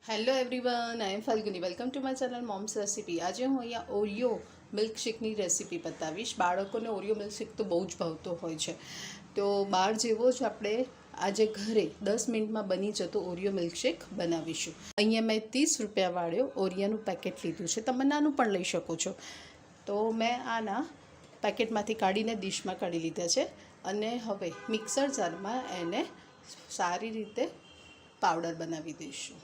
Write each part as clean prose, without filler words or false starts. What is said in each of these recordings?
Hello everyone, I am Falguni. Welcome to my channel moms recipe. આજે હું અહીંયા Oreo મિલ્કશેકની recipe બતાવીશ. બાળકોને ઓરિયો મિલ્કશેક તો બહુ જ ભાવતો હોય છે, તો બહાર જેવો જ આપણે આજે ઘરે 10 મિનિટમાં બની જતો ઓરિયો મિલ્કશેક બનાવીશું. અહીંયા મેં 30 રૂપિયાવાળો ઓરિયાનું પેકેટ લીધું છે. તમે નાનું પણ લઈ શકો છો. તો મેં આના પેકેટમાંથી કાઢીને ડીશમાં કાઢી લીધા છે અને હવે મિક્સર જારમાં એને સારી રીતે પાવડર બનાવી દઈશું.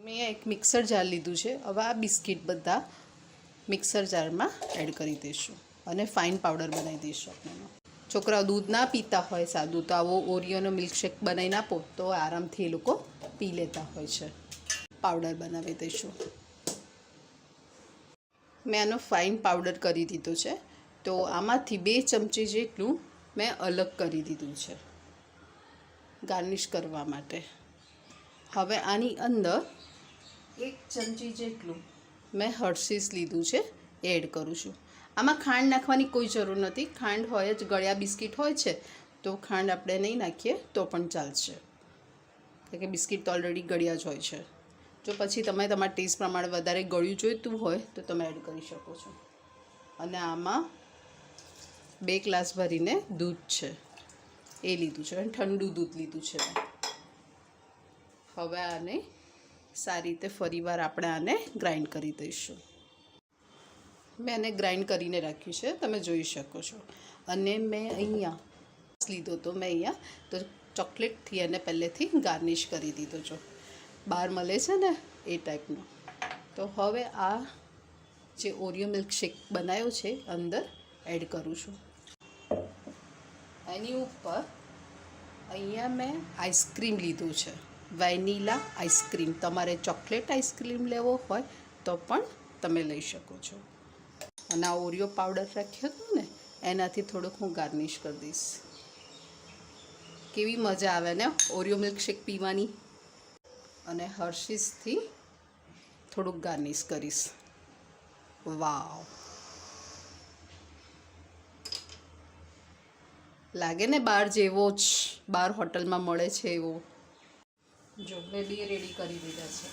મેં એક મિક્સર જાર લીધું છે. હવે આ બિસ્કિટ બધા મિક્સર જારમાં એડ કરી દઈશું અને ફાઇન પાવડર બનાવી દઈશું. આપણે છોકરાઓ દૂધ ના પીતા હોય સાદું, તો આવો ઓરિયોનો મિલ્કશેક બનાવીને આપો તો આરામથી એ લોકો પી લેતા હોય છે. પાવડર બનાવી દઈશું. મેં આનો ફાઇન પાવડર કરી દીધો છે. તો આમાંથી 2 ચમચી જેટલું મેં અલગ કરી દીધું છે ગાર્નિશ કરવા માટે. હવે આની અંદર 1 ચમચી જેટલું મેં હર્શીસ લીધું છે, એડ કરું છું. આમાં ખાંડ નાખવાની કોઈ જરૂર નથી. ખાંડ હોય જ, ગળ્યા બિસ્કિટ હોય છે તો ખાંડ આપણે નહીં નાખીએ તો પણ ચાલશે, કારણ કે બિસ્કિટ તો ઓલરેડી ગળ્યા જ હોય છે. જો પછી તમે તમારા ટેસ્ટ પ્રમાણે વધારે ગળ્યું જોઈતું હોય તો તમે એડ કરી શકો છો. અને આમાં 2 ગ્લાસ ભરીને દૂધ છે એ લીધું છે, અને ઠંડુ દૂધ લીધું છે મેં. હવે આને સારી રીતે ફરીવાર આપણે આને ગ્રાઇન્ડ કરી દઈશું. મેં આને ગ્રાઇન્ડ કરીને રાખ્યું છે, તમે જોઈ શકો છો. અને મેં અહીંયા લીધો તો તો ચોકલેટથી એને પહેલેથી ગાર્નિશ કરી દીધો છો. બહાર મળે છે ને એ ટાઈપનો. તો હવે આ જે ઓરિયો મિલ્કશેક બનાવ્યો છે અંદર એડ કરું છું. એની ઉપર અહીંયા મેં આઈસ્ક્રીમ લીધું છે, વેનીલા આઈસ્ક્રીમ. તમારે ચોકલેટ આઈસ્ક્રીમ લેવો હોય તો પણ તમે લઈ શકો છો. અને આ ઓરિયો પાવડર રાખ્યો હતો ને એનાથી થોડુંક હું ગાર્નિશ કરી દઈશ. કેવી મજા આવે ને ઓરિયો મિલ્કશેક પીવાની. અને હર્શીસથી થોડુંક ગાર્નિશ કરીશ. વાવ, લાગે ને બહાર જેવો જ, બહાર હોટલમાં મળે છે એવો. જો મેં 2 રેડી કરી દીધા છે.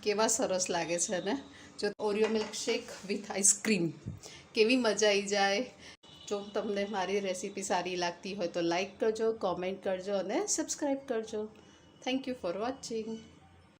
કેવા સરસ લાગે છે ને. જો ઓરિયો મિલ્કશેક વિથ આઈસ્ક્રીમ, કેવી મજા આવી જાય. જો તમને મારી રેસીપી સારી લાગતી હોય તો લાઈક કરજો, કોમેન્ટ કરજો અને સબસ્ક્રાઈબ કરજો. Thank you for watching.